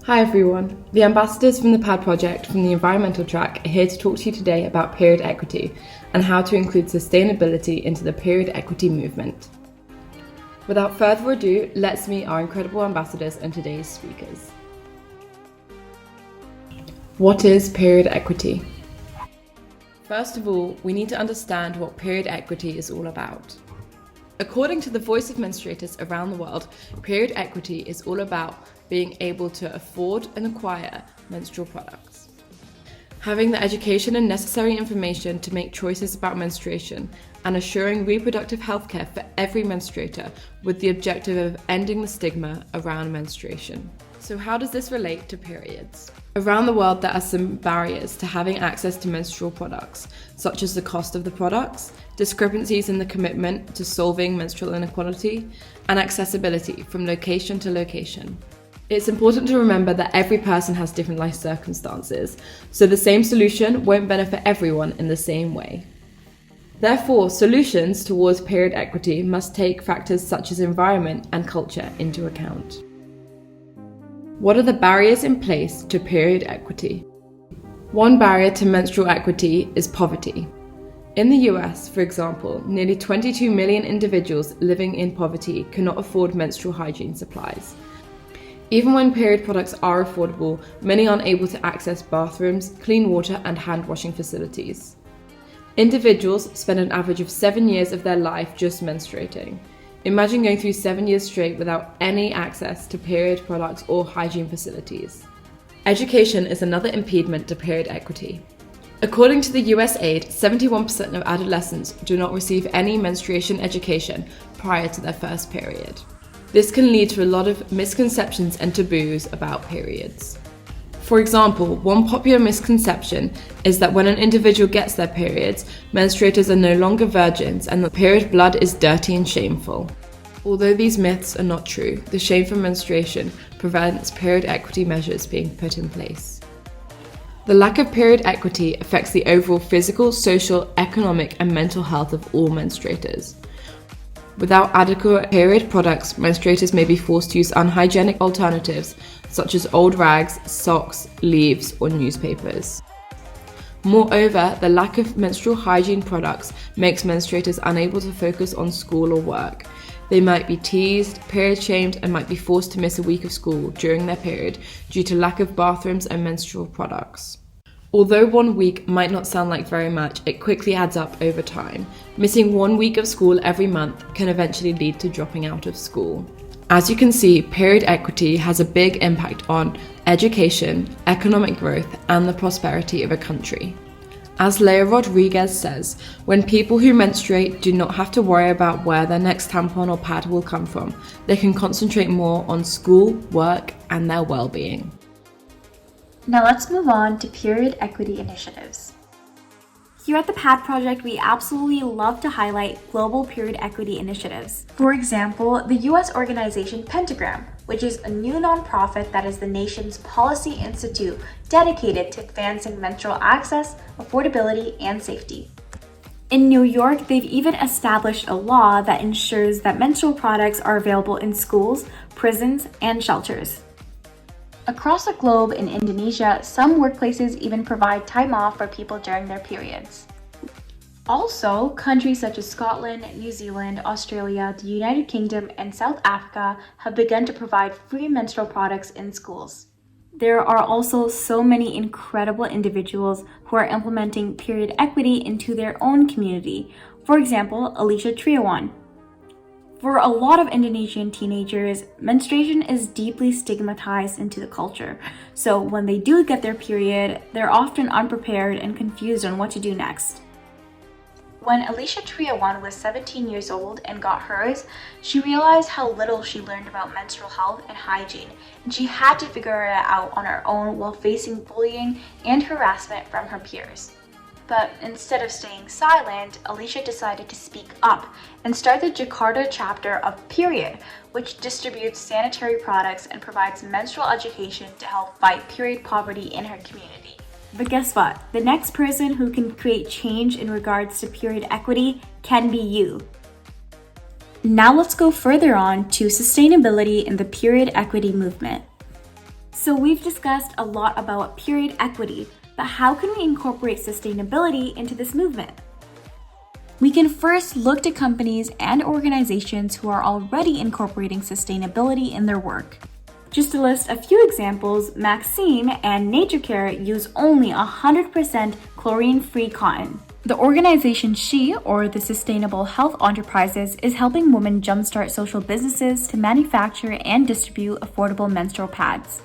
Hi everyone, the ambassadors from the PAD project from the environmental track are here to talk to you today about period equity and how to include sustainability into the period equity movement. Without further ado, let's meet our incredible ambassadors and today's speakers. What is period equity? First of all, we need to understand what period equity is all about. According to the Voice of Menstruators around the world, period equity is all about being able to afford and acquire menstrual products. Having the education and necessary information to make choices about menstruation and assuring reproductive healthcare for every menstruator with the objective of ending the stigma around menstruation. So how does this relate to periods? Around the world, there are some barriers to having access to menstrual products, such as the cost of the products, discrepancies in the commitment to solving menstrual inequality, and accessibility from location to location. It's important to remember that every person has different life circumstances, so the same solution won't benefit everyone in the same way. Therefore, solutions towards period equity must take factors such as environment and culture into account. What are the barriers in place to period equity? One barrier to menstrual equity is poverty. In the US, for example, nearly 22 million individuals living in poverty cannot afford menstrual hygiene supplies. Even when period products are affordable, many aren't able to access bathrooms, clean water, and hand washing facilities. Individuals spend an average of 7 years of their life just menstruating. Imagine going through 7 years straight without any access to period products or hygiene facilities. Education is another impediment to period equity. According to the USAID, 71% of adolescents do not receive any menstruation education prior to their first period. This can lead to a lot of misconceptions and taboos about periods. For example, one popular misconception is that when an individual gets their periods, menstruators are no longer virgins and that period blood is dirty and shameful. Although these myths are not true, the shame for menstruation prevents period equity measures being put in place. The lack of period equity affects the overall physical, social, economic, and mental health of all menstruators. Without adequate period products, menstruators may be forced to use unhygienic alternatives such as old rags, socks, leaves, or newspapers. Moreover, the lack of menstrual hygiene products makes menstruators unable to focus on school or work. They might be teased, period shamed, and might be forced to miss a week of school during their period due to lack of bathrooms and menstrual products. Although 1 week might not sound like very much, it quickly adds up over time. Missing 1 week of school every month can eventually lead to dropping out of school. As you can see, period equity has a big impact on education, economic growth, and the prosperity of a country. As Leah Rodriguez says, when people who menstruate do not have to worry about where their next tampon or pad will come from, they can concentrate more on school, work, and their well-being. Now let's move on to period equity initiatives. Here at the PAD Project, we absolutely love to highlight global period equity initiatives. For example, the US organization Pentagram, which is a new nonprofit that is the nation's policy institute dedicated to advancing menstrual access, affordability, and safety. In New York, they've even established a law that ensures that menstrual products are available in schools, prisons, and shelters. Across the globe in Indonesia, some workplaces even provide time off for people during their periods. Also, countries such as Scotland, New Zealand, Australia, the United Kingdom, and South Africa have begun to provide free menstrual products in schools. There are also so many incredible individuals who are implementing period equity into their own community. For example, Alicia Triawan. For a lot of Indonesian teenagers, menstruation is deeply stigmatized into the culture. So when they do get their period, they're often unprepared and confused on what to do next. When Alicia Triawan was 17 years old and got hers, she realized how little she learned about menstrual health and hygiene, and she had to figure it out on her own while facing bullying and harassment from her peers. But instead of staying silent, Alicia decided to speak up and start the Jakarta chapter of Period, which distributes sanitary products and provides menstrual education to help fight period poverty in her community. But guess what? The next person who can create change in regards to period equity can be you. Now let's go further on to sustainability in the period equity movement. So we've discussed a lot about period equity, but how can we incorporate sustainability into this movement? We can first look to companies and organizations who are already incorporating sustainability in their work. Just to list a few examples, Maxim and NatureCare use only 100% chlorine-free cotton. The organization SHE, or the Sustainable Health Enterprises, is helping women jumpstart social businesses to manufacture and distribute affordable menstrual pads.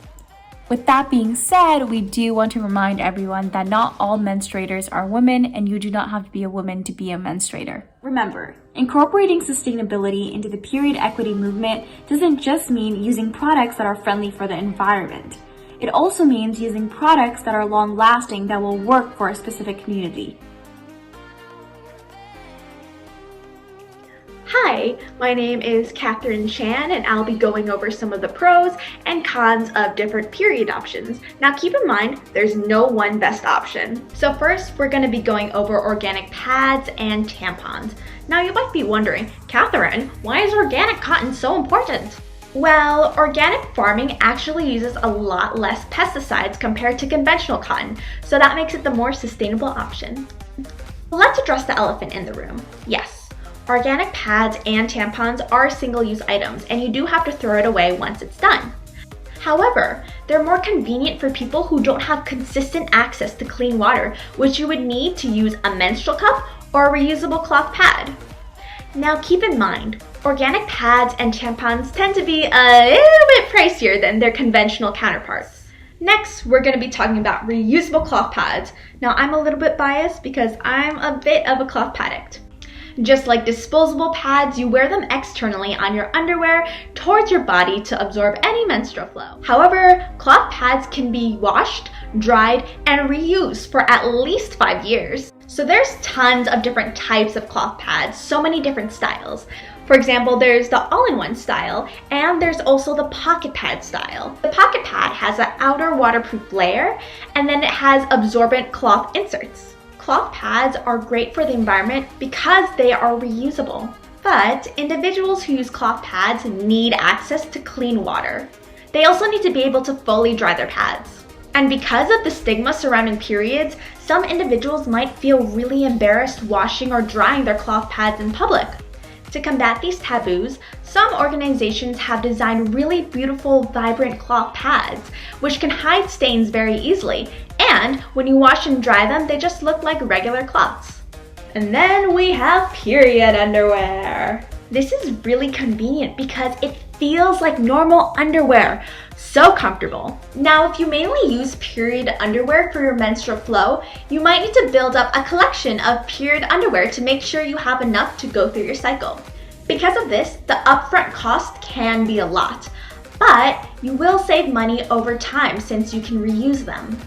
With that being said, we do want to remind everyone that not all menstruators are women, and you do not have to be a woman to be a menstruator. Remember, incorporating sustainability into the period equity movement doesn't just mean using products that are friendly for the environment. It also means using products that are long-lasting that will work for a specific community. Hi, my name is Catherine Chan, and I'll be going over some of the pros and cons of different period options. Now keep in mind, there's no one best option. So first, we're going to be going over organic pads and tampons. Now you might be wondering, Catherine, why is organic cotton so important? Well, organic farming actually uses a lot less pesticides compared to conventional cotton, so that makes it the more sustainable option. Let's address the elephant in the room. Yes. Organic pads and tampons are single-use items, and you do have to throw it away once it's done. However, they're more convenient for people who don't have consistent access to clean water, which you would need to use a menstrual cup or a reusable cloth pad. Now keep in mind, organic pads and tampons tend to be a little bit pricier than their conventional counterparts. Next, we're going to be talking about reusable cloth pads. Now I'm a little bit biased because I'm a bit of a cloth pad addict. Just like disposable pads, you wear them externally on your underwear towards your body to absorb any menstrual flow. However, cloth pads can be washed, dried, and reused for at least 5 years. So there's tons of different types of cloth pads, so many different styles. For example, there's the all-in-one style, and there's also the pocket pad style. The pocket pad has an outer waterproof layer, and then it has absorbent cloth inserts. Cloth pads are great for the environment because they are reusable. But individuals who use cloth pads need access to clean water. They also need to be able to fully dry their pads. And because of the stigma surrounding periods, some individuals might feel really embarrassed washing or drying their cloth pads in public. To combat these taboos, some organizations have designed really beautiful, vibrant cloth pads, which can hide stains very easily, and when you wash and dry them, they just look like regular cloths. And then we have period underwear. This is really convenient because it feels like normal underwear. So comfortable. Now, if you mainly use period underwear for your menstrual flow, you might need to build up a collection of period underwear to make sure you have enough to go through your cycle. Because of this, the upfront cost can be a lot, but you will save money over time since you can reuse them.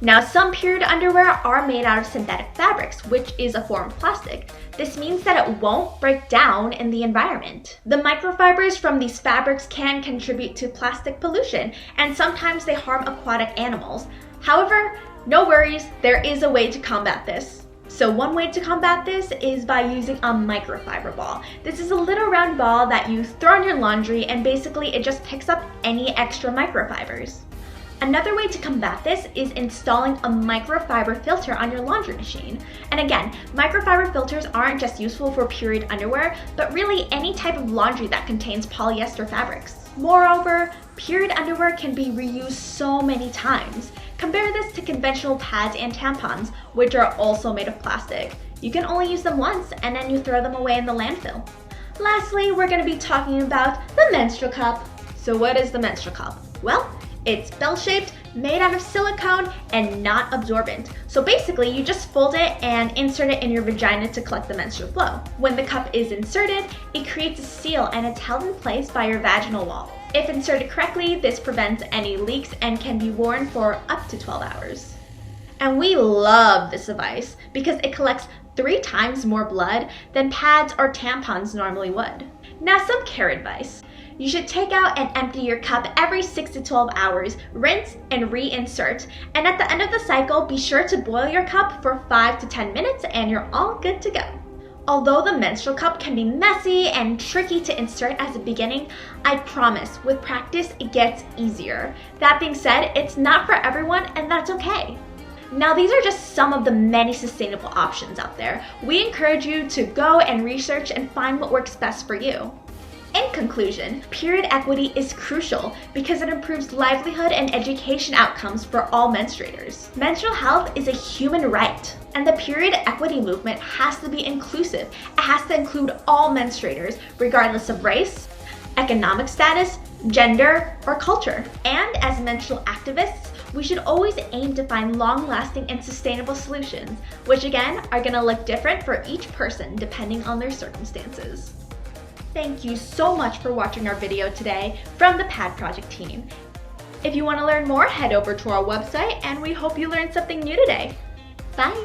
Now, some period underwear are made out of synthetic fabrics, which is a form of plastic. This means that it won't break down in the environment. The microfibers from these fabrics can contribute to plastic pollution, and sometimes they harm aquatic animals. However, no worries, there is a way to combat this. So one way to combat this is by using a microfiber ball. This is a little round ball that you throw in your laundry, and basically it just picks up any extra microfibers. Another way to combat this is installing a microfiber filter on your laundry machine. And again, microfiber filters aren't just useful for period underwear, but really any type of laundry that contains polyester fabrics. Moreover, period underwear can be reused so many times. Compare this to conventional pads and tampons, which are also made of plastic. You can only use them once, and then you throw them away in the landfill. Lastly, we're going to be talking about the menstrual cup. So what is the menstrual cup? Well, it's bell-shaped, made out of silicone, and not absorbent. So basically, you just fold it and insert it in your vagina to collect the menstrual flow. When the cup is inserted, it creates a seal and it's held in place by your vaginal wall. If inserted correctly, this prevents any leaks and can be worn for up to 12 hours. And we love this device because it collects 3 times more blood than pads or tampons normally would. Now, some care advice. You should take out and empty your cup every 6 to 12 hours, rinse and reinsert, and at the end of the cycle, be sure to boil your cup for 5 to 10 minutes and you're all good to go. Although the menstrual cup can be messy and tricky to insert as a beginning, I promise with practice it gets easier. That being said, it's not for everyone and that's okay. Now these are just some of the many sustainable options out there. We encourage you to go and research and find what works best for you. In conclusion, period equity is crucial because it improves livelihood and education outcomes for all menstruators. Menstrual health is a human right, and the period equity movement has to be inclusive. It has to include all menstruators, regardless of race, economic status, gender, or culture. And as menstrual activists, we should always aim to find long-lasting and sustainable solutions, which again are going to look different for each person depending on their circumstances. Thank you so much for watching our video today from the PAD Project team. If you want to learn more, head over to our website and we hope you learned something new today. Bye!